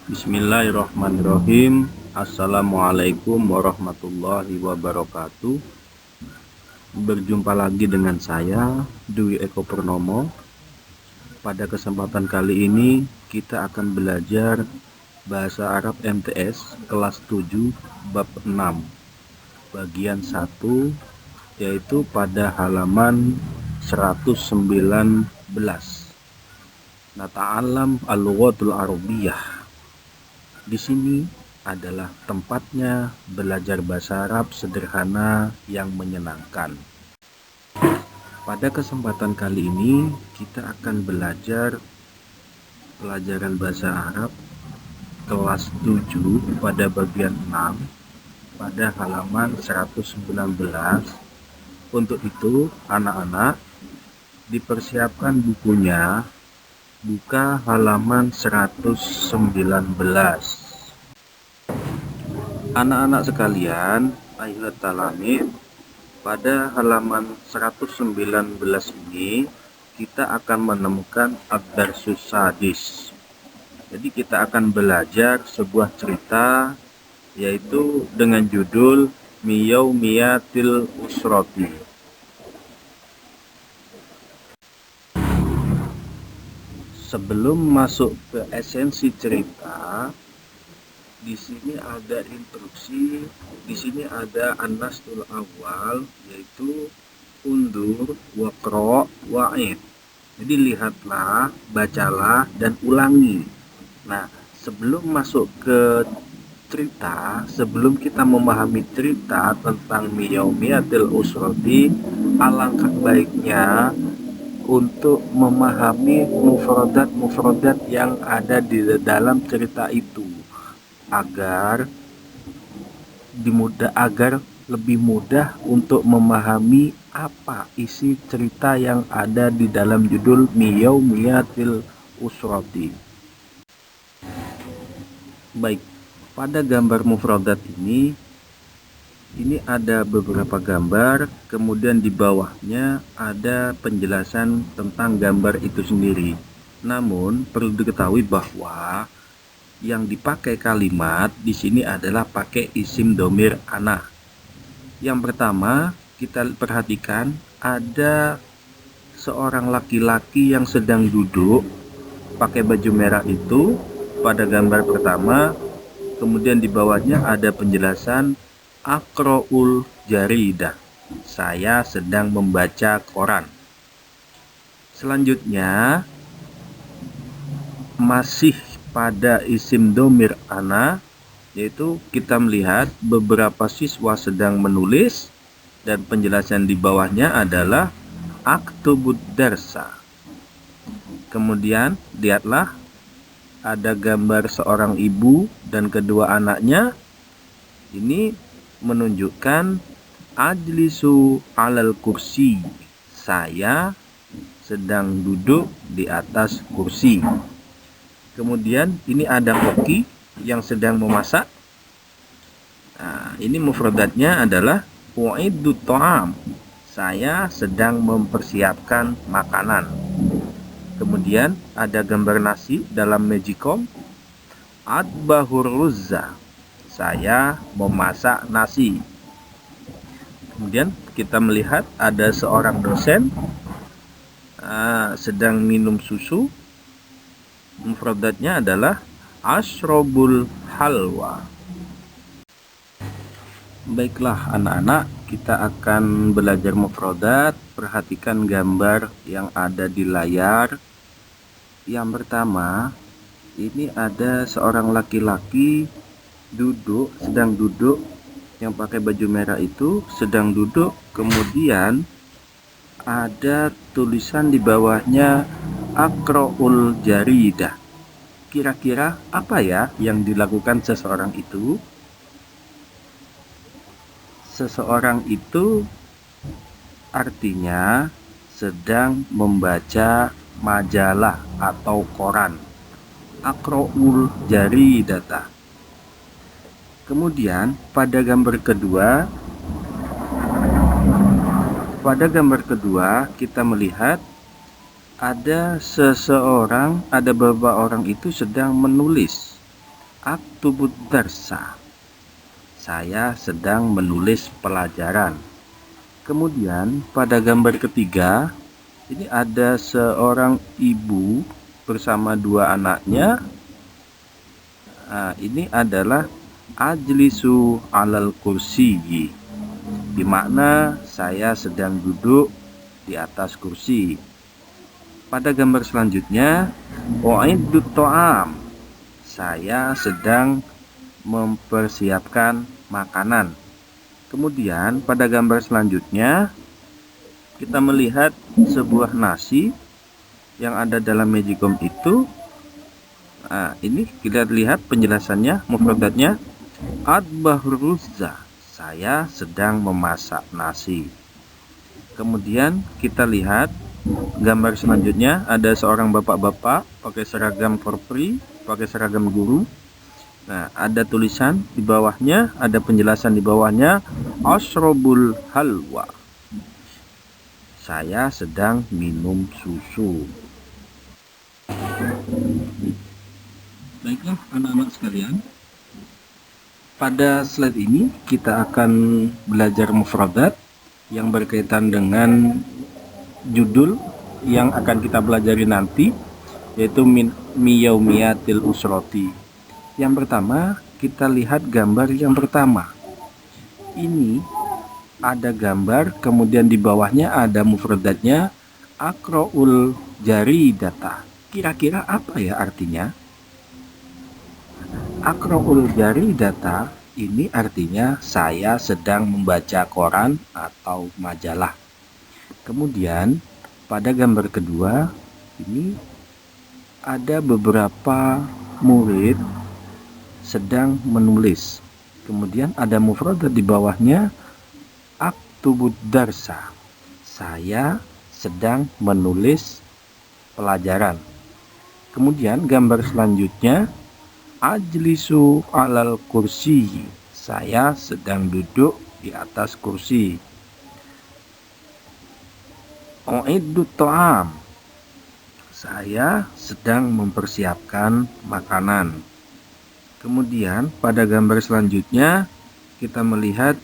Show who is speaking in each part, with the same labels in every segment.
Speaker 1: Bismillahirrahmanirrahim. Assalamualaikum warahmatullahi wabarakatuh. Berjumpa lagi dengan saya, Dwi Eko Purnomo. Pada kesempatan kali ini kita akan belajar Bahasa Arab MTS kelas 7 bab 6 bagian 1, yaitu pada halaman 119. Nata'allam al-lughatul arabiyyah. Di sini adalah tempatnya belajar bahasa Arab sederhana yang menyenangkan. Pada kesempatan kali ini kita akan belajar pelajaran bahasa Arab kelas 7 pada bagian 6 pada halaman 119. Untuk itu, anak-anak dipersiapkan bukunya, buka halaman 119. Anak-anak sekalian, ayolah talamid, pada halaman 119 ini kita akan menemukan ad-darsus sadis. Jadi kita akan belajar sebuah cerita, yaitu dengan judul Miyaumiyatil Usrati. Sebelum masuk ke esensi cerita, di sini ada instruksi, di sini ada an-nastul awal, yaitu undur, waqra, wa'id. Jadi lihatlah, bacalah, dan ulangi. Nah, sebelum masuk ke cerita, sebelum kita memahami cerita tentang Miyaumiyatil Usrati, alangkah baiknya untuk memahami mufradat-mufradat yang ada di dalam cerita itu, agar lebih mudah untuk memahami apa isi cerita yang ada di dalam judul Miyaumiyatil Usrati. Baik, pada gambar mufradat ini ada beberapa gambar, kemudian di bawahnya ada penjelasan tentang gambar itu sendiri. Namun perlu diketahui bahwa yang dipakai kalimat di sini adalah pakai isim domir ana. Yang pertama, kita perhatikan ada seorang laki-laki yang sedang duduk pakai baju merah itu pada gambar pertama. Kemudian di bawahnya ada penjelasan aqra'ul jaridah, saya sedang membaca koran. Selanjutnya masih pada isim domir ana, yaitu kita melihat beberapa siswa sedang menulis dan penjelasan di bawahnya adalah aktubud darsa. Kemudian lihatlah ada gambar seorang ibu dan kedua anaknya. Ini menunjukkan ajlisu alal kursi, saya sedang duduk di atas kursi. Kemudian ini ada koki yang sedang memasak. Nah, ini mufradatnya adalah u'iddu ta'am, saya sedang mempersiapkan makanan. Kemudian ada gambar nasi dalam magicom, adbahur ruzza, saya memasak nasi. Kemudian kita melihat ada seorang dosen sedang minum susu. Mufradatnya adalah ashrobul halwa. Baiklah anak-anak, kita akan belajar mufradat. Perhatikan gambar yang ada di layar. Yang pertama, ini ada seorang laki-laki sedang duduk, yang pakai baju merah itu sedang duduk. Kemudian ada tulisan di bawahnya aqra'ul jaridah. Kira-kira apa ya yang dilakukan seseorang itu? Seseorang itu artinya sedang membaca majalah atau koran. Aqra'ul jaridata. Kemudian pada gambar kedua kita melihat ada beberapa orang itu sedang menulis. aktubud darsa. Saya sedang menulis pelajaran. Kemudian pada gambar ketiga, ini ada seorang ibu bersama dua anaknya. Nah, ini adalah ajlisu alal kursi, di mana saya sedang duduk di atas kursi. Pada gambar selanjutnya, u'iddut ta'am. Saya sedang mempersiapkan makanan. Kemudian pada gambar selanjutnya kita melihat sebuah nasi yang ada dalam magicom itu. Nah, ini kita lihat penjelasannya, mufradatnya. Adbahur ruzza. Saya sedang memasak nasi. Kemudian kita lihat gambar selanjutnya, ada seorang bapak-bapak pakai seragam korpri, pakai seragam guru. Nah, ada tulisan di bawahnya, ada penjelasan di bawahnya, asrobul halwa. Saya sedang minum susu. Baiklah anak-anak sekalian, pada slide ini kita akan belajar mufradat yang berkaitan dengan judul yang akan kita pelajari nanti, yaitu miyaumiyatil usroti. Yang pertama, kita lihat gambar yang pertama. Ini ada gambar, kemudian di bawahnya ada mufradatnya, akroul jaridata. Kira-kira apa ya artinya? Akroul jaridata ini artinya saya sedang membaca koran atau majalah. Kemudian pada gambar kedua ini ada beberapa murid sedang menulis. Kemudian ada mufradat di bawahnya, aktubud darsa. Saya sedang menulis pelajaran. Kemudian gambar selanjutnya, ajlisu alal kursi. Saya sedang duduk di atas kursi. U'iddut ta'am. Saya sedang mempersiapkan makanan. Kemudian pada gambar selanjutnya kita melihat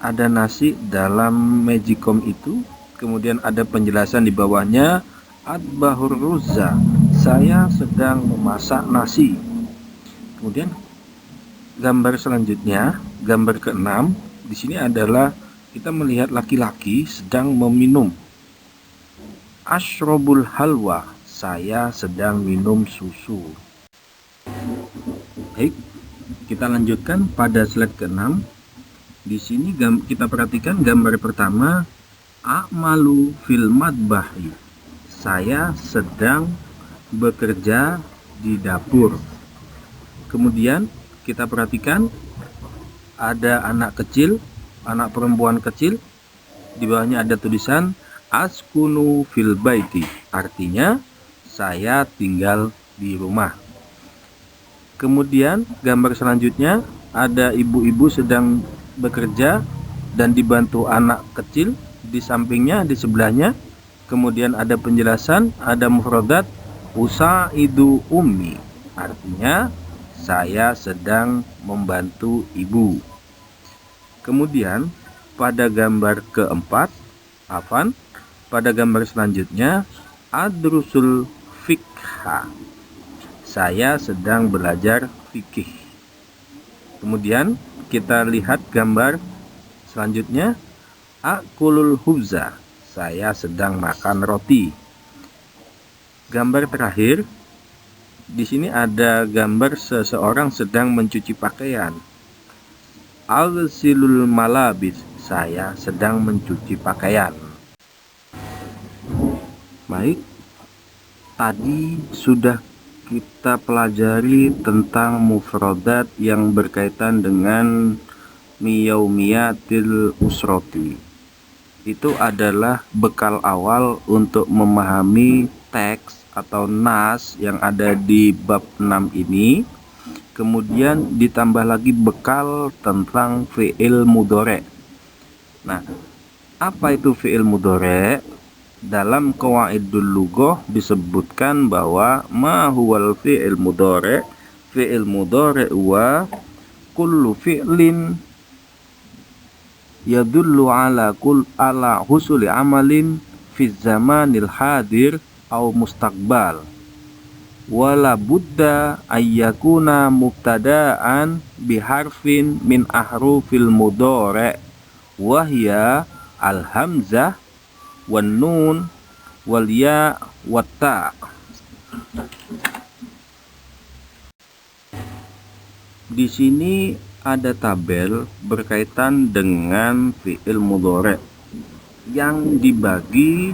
Speaker 1: ada nasi dalam magicom itu. Kemudian ada penjelasan di bawahnya, adbahur ruzza. Saya sedang memasak nasi. Kemudian gambar selanjutnya, gambar ke-6, di sini adalah kita melihat laki-laki sedang meminum. Ashrobul halwa. Saya sedang minum susu. Baik, kita lanjutkan pada slide ke-6. Di sini kita perhatikan gambar pertama, a'malu fil madbahi. Saya sedang bekerja di dapur. Kemudian kita perhatikan ada anak kecil, anak perempuan kecil. Di bawahnya ada tulisan askunu fil baiti. Artinya saya tinggal di rumah. Kemudian gambar selanjutnya ada ibu-ibu sedang bekerja dan dibantu anak kecil di sampingnya, di sebelahnya. Kemudian ada penjelasan, ada mufradat usaidu ummi. Artinya saya sedang membantu ibu. Kemudian pada gambar keempat, pada gambar selanjutnya, adrusul fikha. Saya sedang belajar fikih. Kemudian kita lihat gambar selanjutnya, akulul hubza. Saya sedang makan roti. Gambar terakhir, di sini ada gambar seseorang sedang mencuci pakaian. Alsilul malabis. Saya sedang mencuci pakaian. Baik, tadi sudah kita pelajari tentang mufradat yang berkaitan dengan miyaumiyatil usroti. Itu adalah bekal awal untuk memahami teks atau nas yang ada di bab 6 ini. Kemudian ditambah lagi bekal tentang fi'il mudhari'. Nah, apa itu fi'il mudhari'? Dalam qawaidul lughah disebutkan bahwa ma huwal fi'il mudhari' fi'il mudhari' wa kullu fi'lin yadullu ala husuli amalin fi zamanil hadir au mustaqbal wala budda ayyakuna mubtada'an biharfin min ahrufil mudhari' wahya al-hamzah wan nun wal ya wat ta. Di sini ada tabel berkaitan dengan fi'il mudhari' yang dibagi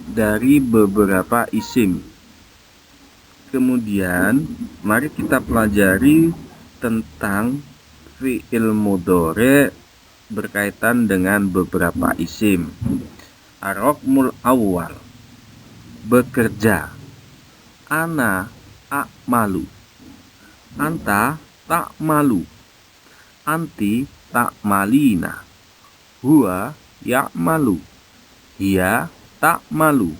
Speaker 1: dari beberapa isim. Kemudian mari kita pelajari tentang fi'il mudhari' berkaitan dengan beberapa isim. Ar-raqmul awal, bekerja. Ana a'malu, anta ta'malu, anti ta'malina, huwa ya'malu, hiya ta'malu,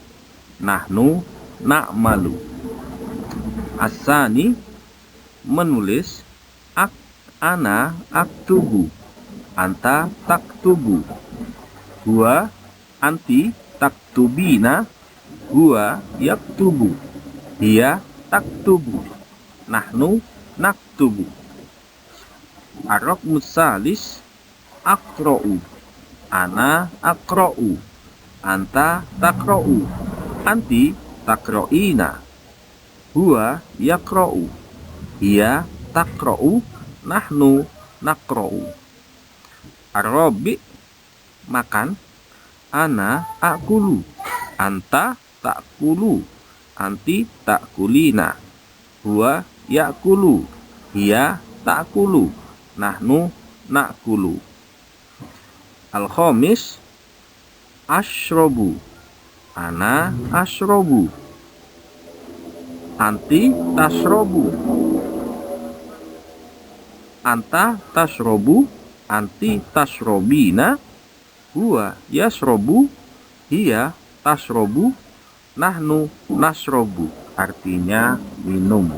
Speaker 1: nahnu na'malu. Asani, menulis. Ana aktubu, anta taktubu, huwa anti taktubina, huwa yaktubu, hiya taktubu, nahnu naktubu. Ar-raqmus salis, aqra'u, ana aqra'u, anta taqra'u, anti taqra'ina, huwa yaqra'u, hiya taqra'u, nahnu naqra'u. Ar-rabi', makan. Ana akulu, anta takulu, anti takulina, huwa yakulu, hiya takulu, nahnu nakulu. Al-khamis, ashrobu. Ana ashrobu, anti tashrobu, anta tashrobu, anti tashrobina, huwa yashrobu, hiya tashrobu, nahnu nashrobu. Artinya minum.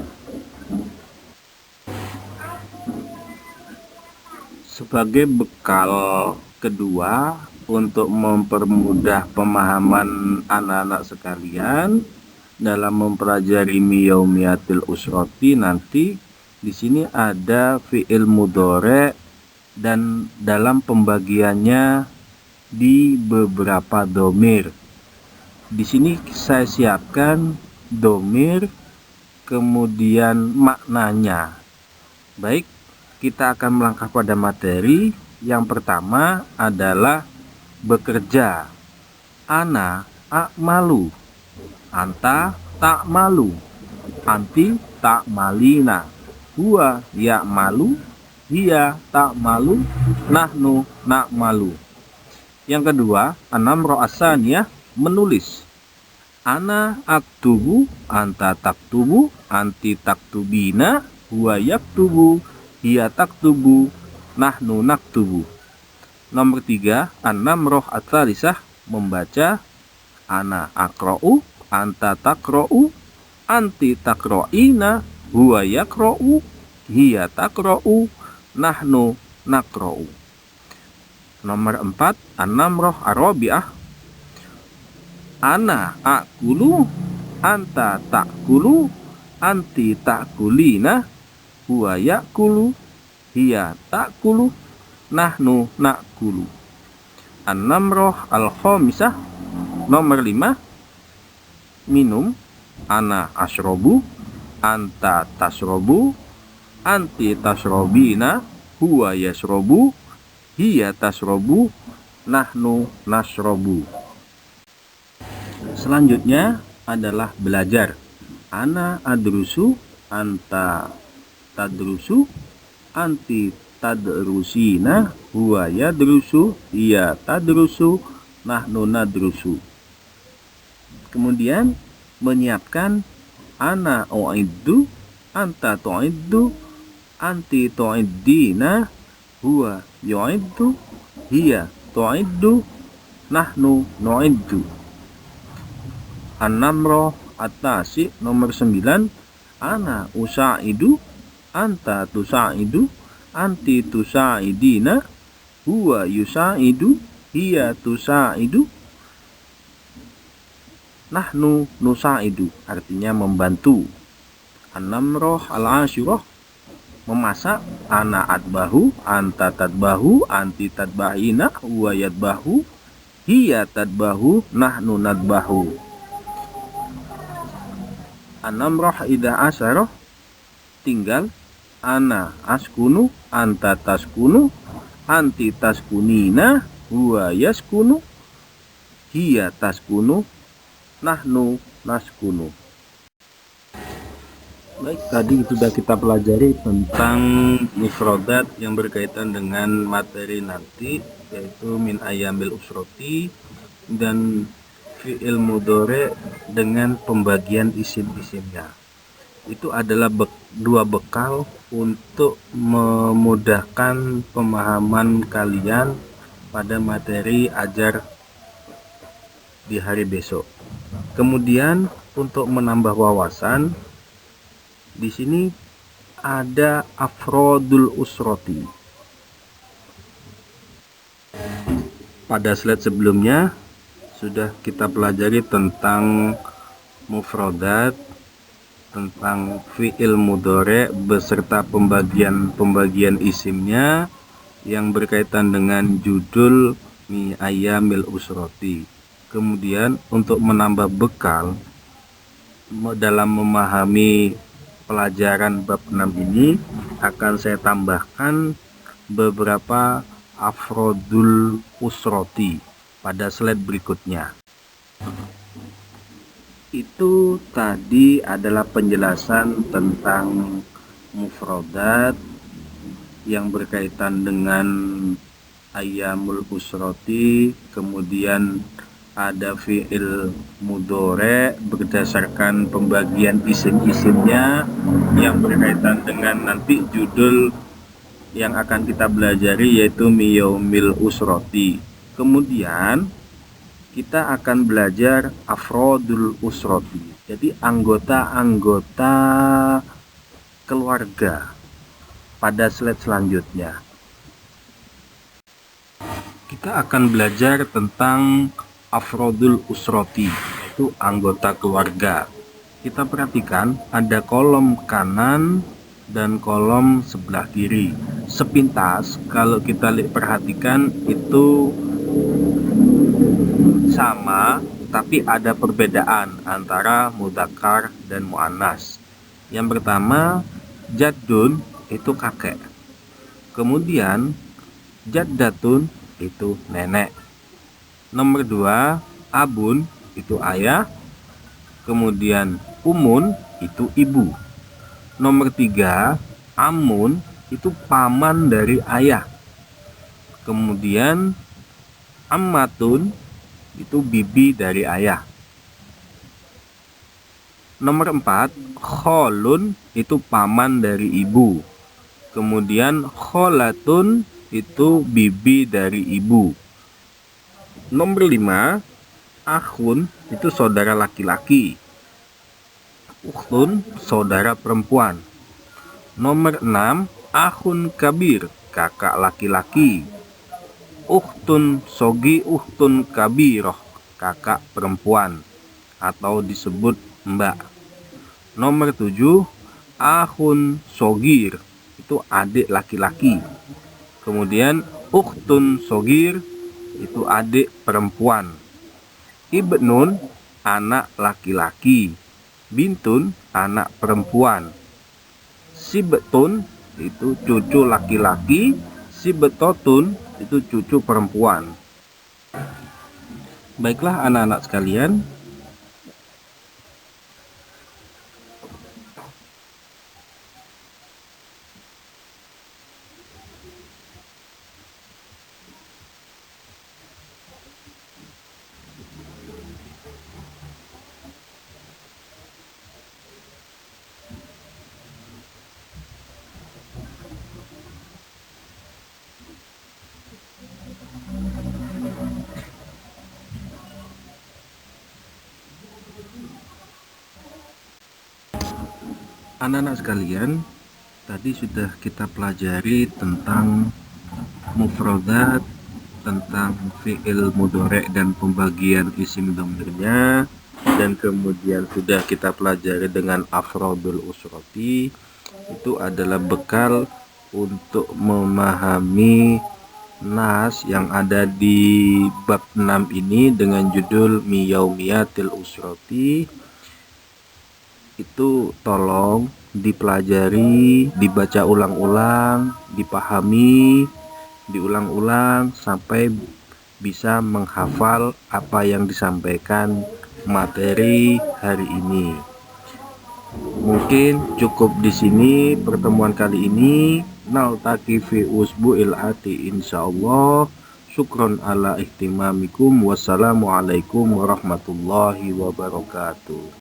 Speaker 1: Sebagai bekal kedua untuk mempermudah pemahaman anak-anak sekalian dalam mempelajari yaumiyatil usrati, nanti di sini ada fi'il mudhari' dan dalam pembagiannya di beberapa domir. Di sini saya siapkan domir, kemudian maknanya. Baik, kita akan melangkah pada materi. Yang pertama adalah bekerja. Ana a'malu, anta ta'malu, anti ta'malina, huwa ya'malu, hiya ta'malu, nahnu na'malu. Yang kedua, an-namru as-saniyah, menulis. Ana aktubu, anta taktubu, anti taktubina, huwa yaktubu, hiya taktubu, nahnu naktubu. Nomor 3, an-namru ats-tsalisah, membaca. Ana aqra'u, anta taqra'u, anti taqra'ina, huwa yaqra'u, hiya taqra'u, nahnu naqra'u. Nomor 4, an-namru ar-rabi'ah, ana akulu, anta takulu, anti takulina, huwa yakulu, hiya takulu, nahnu nakulu. An-namru al-khamisah, nomor 5, minum. Ana ashrobu, anta tashrobu, anti tashrobina, huwa yashrobu, hiya tashrobu, nahnu nashrobu. Selanjutnya adalah belajar. Ana adrusu, anta tadrusu, anti tadrusina, huwa yadrusu, hiya tadrusu, nahnu nadrusu. Kemudian menyiapkan. Ana u'iddu, anta tu'iddu, anti tu'iddina, huwa yu'iddu, hiya tu'iddu, nahnu nu'iddu. An-namru at-tasi, nomor 9, Ana usaidu, anta tusaidu, anti tusaidina, huwa yusaidu, hiya tusaidu, nahnu nusaidu, artinya membantu. An-namroh al-ashirah, memasak. Ana atbahu, anta tadbahu, anti tadbahina, huwa yadbahu, hiya tadbahu, nahnu nadbahu. An-namroh idha asyarah, tinggal. Ana askunu, anta taskunu, anti taskunina, huwa yaskunu, hiya taskunu, nahnu naskunu. Baik, tadi sudah kita pelajari tentang mufradat yang berkaitan dengan materi nanti, yaitu min ayamil usroti dan fi'il mudhari dengan pembagian isim-isimnya. Itu adalah dua bekal untuk memudahkan pemahaman kalian pada materi ajar di hari besok. Kemudian untuk menambah wawasan, di sini ada afrodul usroti. Pada slide sebelumnya sudah kita pelajari tentang mufradat, tentang fi'il mudhari beserta pembagian isimnya yang berkaitan dengan judul mi ayamil usroti. Kemudian untuk menambah bekal dalam memahami pelajaran bab 6 ini, akan saya tambahkan beberapa afrodul usroti pada slide berikutnya. Itu tadi adalah penjelasan tentang mufradat yang berkaitan dengan ayamul usroti, kemudian ada fi'il mudhari berdasarkan pembagian isim-isimnya yang berkaitan dengan nanti judul yang akan kita pelajari, yaitu miyaumil usroti. Kemudian kita akan belajar afrodul usroti, jadi anggota-anggota keluarga pada slide selanjutnya. Kita akan belajar tentang afrodul usroti, yaitu anggota keluarga. Kita perhatikan ada kolom kanan dan kolom sebelah kiri. Sepintas kalau kita perhatikan itu sama, tapi ada perbedaan antara mudzakkar dan muannas. Yang pertama, jaddun itu kakek. Kemudian jaddatun itu nenek. Nomor 2, abun itu ayah. Kemudian umun itu ibu. Nomor 3, amun itu paman dari ayah. Kemudian ammatun itu bibi dari ayah. Nomor 4, kholun itu paman dari ibu. Kemudian kholatun itu bibi dari ibu. Nomor 5, akhun itu saudara laki-laki. Ukhtun saudara perempuan. Nomor 6, akhun kabir, kakak laki-laki. Ukhtun sogi, ukhtun kabiroh, kakak perempuan atau disebut mbak. Nomor 7, akhun sogir itu adik laki-laki. Kemudian ukhtun sogir itu adik perempuan. Ibnun anak laki-laki. Bintun anak perempuan. Sibetun itu cucu laki-laki. Sibetotun itu cucu perempuan. Baiklah anak-anak sekalian, Anak-anak sekalian, tadi sudah kita pelajari tentang mufradat, tentang fi'il mudhari' dan pembagian isim dhamirnya, dan kemudian sudah kita pelajari dengan afrodul usrati. Itu adalah bekal untuk memahami nas yang ada di bab 6 ini dengan judul Miyaumiyatil Usrati. Itu tolong dipelajari, dibaca ulang-ulang, dipahami, diulang-ulang sampai bisa menghafal apa yang disampaikan materi hari ini. Mungkin cukup di sini pertemuan kali ini. Naltaqi fi usbu'il ati insyaallah. Syukron ala ihtimamikum. Wassalamualaikum warahmatullahi wabarakatuh.